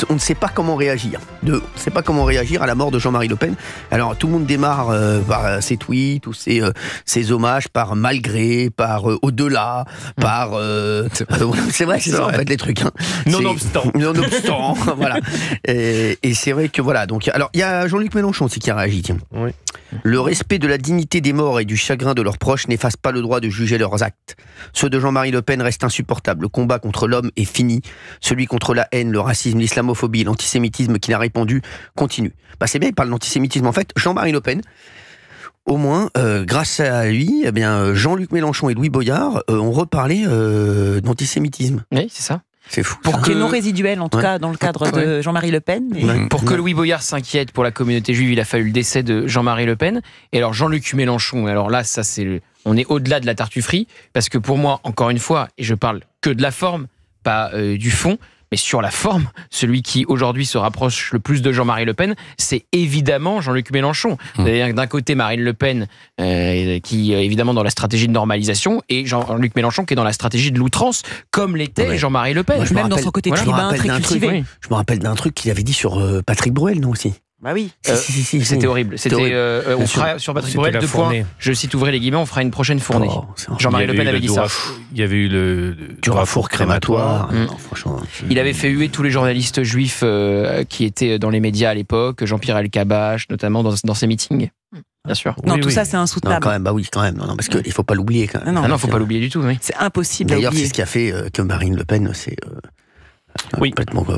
on ne sait pas comment réagir. On ne sait pas comment réagir à la mort de Jean-Marie Le Pen. Alors tout le monde démarre par ses tweets ou ses hommages, par malgré, par au-delà, par... c'est vrai, c'est ça en fait les trucs. Hein. Nonobstant, voilà. Et c'est vrai que voilà. Donc, alors il y a Jean-Luc Mélenchon aussi qui a réagi. Tiens. Oui. Le respect de la dignité des morts et du chagrin de leurs proches n'efface pas le droit de juger leurs actes. Ceux de Jean-Marie Le Pen restent insupportables. Le combat contre l'homme est fini. Celui contre la haine, le racisme, l'islamophobie, l'antisémitisme qui n'a répondu continue. C'est bien, il parle d'antisémitisme. En fait, Jean-Marie Le Pen, au moins, grâce à lui, eh bien, Jean-Luc Mélenchon et Louis Boyard ont reparlé d'antisémitisme. Oui, c'est ça. C'est fou. Qui est non résiduel, en tout cas, dans le cadre de Jean-Marie Le Pen. Pour que Louis Boyard s'inquiète pour la communauté juive, il a fallu le décès de Jean-Marie Le Pen. Et alors Jean-Luc Mélenchon, alors là, on est au-delà de la tartufferie, parce que pour moi, encore une fois, et je parle que de la forme, pas du fond, mais sur la forme, celui qui aujourd'hui se rapproche le plus de Jean-Marie Le Pen, c'est évidemment Jean-Luc Mélenchon. D'un côté, Marine Le Pen, qui est évidemment dans la stratégie de normalisation, et Jean-Luc Mélenchon qui est dans la stratégie de l'outrance, comme l'était Jean-Marie Le Pen. Même dans son côté tribun, très cultivé. Je me rappelle d'un truc qu'il avait dit sur Patrick Bruel, non aussi. Bah oui. C'était horrible. C'était on fera sur Patrick Bruel 2 points. Je cite ouvrez les guillemets, on fera une prochaine fournée. Jean-Marie Le Pen avait dit ça. Il y avait eu le Durafour crématoire. Franchement. Il avait fait huer tous les journalistes juifs qui étaient dans les médias à l'époque, Jean-Pierre Elkabbach notamment dans ses meetings. Bien sûr. Non, tout ça c'est insoutenable. Non, quand même. Non, parce qu'il faut pas l'oublier quand même. Non, faut pas l'oublier du tout. Oui. C'est impossible. D'ailleurs, c'est ce qui a fait que Marine Le Pen, c'est oui.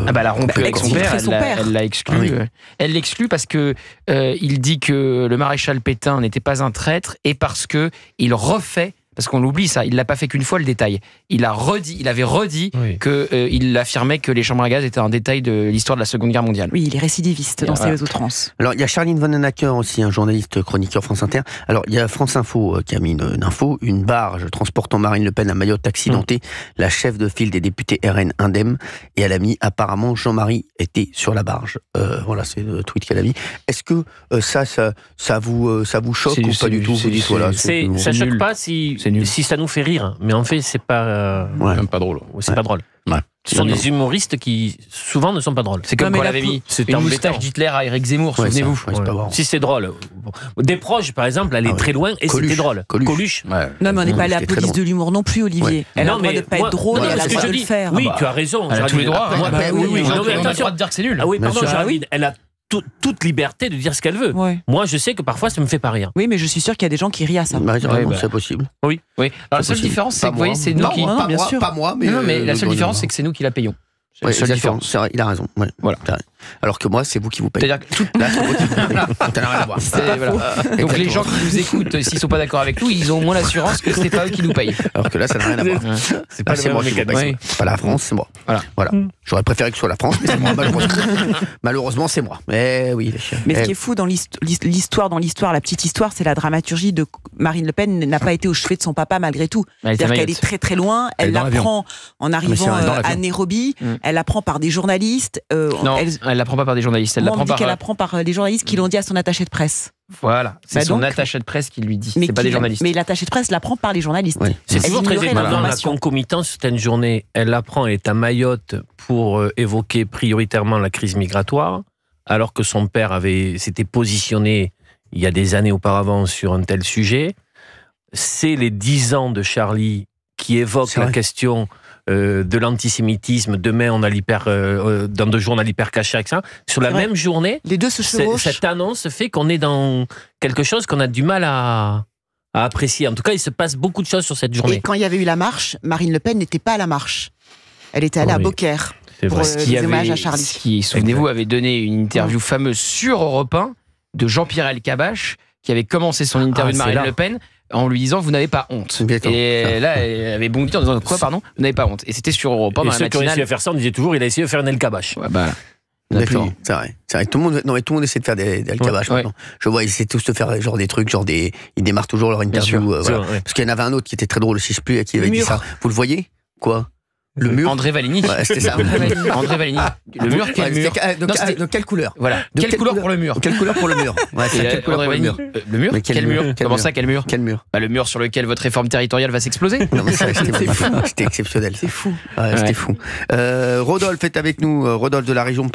Elle a rompu avec son père. Elle l'a exclu. Oui. Elle l'exclut parce que il dit que le maréchal Pétain n'était pas un traître et parce que il refait. Parce qu'on l'oublie ça, il l'a pas fait qu'une fois le détail. Il avait redit que il affirmait que les chambres à gaz étaient un détail de l'histoire de la Seconde Guerre mondiale. Oui, il est récidiviste dans ses outrances. Alors il y a Charline Vanhoenacker aussi, un journaliste chroniqueur France Inter. Alors il y a France Info qui a mis une info, une barge transportant Marine Le Pen à Mayotte accidentée, la chef de file des députés RN indemne, et elle a mis apparemment Jean-Marie était sur la barge. Voilà, c'est le tweet qu'elle a mis. Est-ce que ça vous choque ou pas du tout? Ça choque pas si ça nous fait rire, mais en fait c'est pas même pas drôle. C'est pas drôle. Ouais. Ce sont des humoristes qui souvent ne sont pas drôles. C'est comme quand on avait mis une moustache d'Hitler à Éric Zemmour, souvenez-vous. Si c'est drôle. Des proches par exemple, elle est très loin et c'était drôle. Coluche. Non mais on n'est pas à la police de l'humour non plus, Olivier. Elle a le droit de ne pas être drôle et elle a le droit de le faire. Oui, tu as raison. Elle a tous les droits. Oui, on a le droit de dire que c'est nul. Ah oui, pardon, Géraldine, elle a toute liberté de dire ce qu'elle veut. Ouais. Moi, je sais que parfois, ça me fait pas rire. Oui, mais je suis sûr qu'il y a des gens qui rient à ça. C'est possible. Oui. Alors la seule différence, c'est que vous voyez, c'est nous qui. Non, bien sûr. Pas moi, mais la seule différence, c'est que c'est nous qui la payons. C'est la seule différence. C'est vrai, il a raison. Ouais. Voilà. Alors que moi, c'est vous qui vous payez. C'est-à-dire que t'as rien à voir. Donc les gens qui nous écoutent, s'ils sont pas d'accord avec nous, ils ont au moins l'assurance que c'est pas eux qui nous payent. Alors que là, ça n'a rien à voir. C'est pas c'est moi qui vous paye. C'est pas la France, c'est moi. Voilà. J'aurais préféré que ce soit la France, mais c'est moi. Malheureusement, c'est moi. Mais oui. Mais ce qui est fou dans l'histoire, la petite histoire, c'est la dramaturgie de Marine Le Pen n'a pas été au chevet de son papa malgré tout. C'est-à-dire qu'elle est très très loin. Elle l'apprend en arrivant à Nairobi. Elle l'apprend par des journalistes. Non, elle l'apprend pas par des journalistes. Elle l'apprend par des journalistes qui l'ont dit à son attaché de presse. Voilà, c'est son attaché de presse qui lui dit. C'est pas des journalistes. Mais l'attaché de presse l'apprend par les journalistes. Oui. C'est toujours très étonnant la concomitance. Certaines journées, elle apprend, elle est à Mayotte pour évoquer prioritairement la crise migratoire, alors que son père s'était positionné il y a des années auparavant sur un tel sujet. C'est les 10 ans de Charlie qui évoquent la question de l'antisémitisme. Demain, dans 2 jours, on a l'hypercacher, etc. Sur la même journée, les deux se chevauchent. Cette annonce fait qu'on est dans quelque chose qu'on a du mal à apprécier. En tout cas, il se passe beaucoup de choses sur cette journée. Et quand il y avait eu la marche, Marine Le Pen n'était pas à la marche. Elle était allée à Beaucaire pour des hommages à Charlie. Qui, souvenez-vous, avait donné une interview fameuse sur Europe 1 de Jean-Pierre Elkabbach, qui avait commencé son interview de Marine Le Pen en lui disant vous n'avez pas honte. Et là, elle avait bondi en disant quoi, pardon, vous n'avez pas honte. Et c'était sur Europe 1 dans la matinale. Et ceux qui ont réussi à faire ça, on disait toujours il a essayé de faire un Elkabbach. D'accord. C'est vrai. Tout le monde essaie de faire des Elkabbach maintenant. Je vois, ils essaient tous de faire des trucs, ils démarrent toujours leur interview. Parce qu'il y en avait un autre qui était très drôle, si je sais plus à qui il avait dit ça. Vous le voyez? Quoi? Le mur. André Valigny. Ouais, c'était ça. André Valigny. Le mur, quel mur de quelle couleur? Voilà. Quelle couleur pour le mur? Quelle couleur pour le mur? Ouais, quelle couleur pour le mur? Le mur? Quel mur? Comment ça, quel mur? Quel mur? Le mur sur lequel votre réforme territoriale va s'exploser. Non, mais c'était exceptionnel. C'est fou. C'était fou. Rodolphe est avec nous. Rodolphe de la région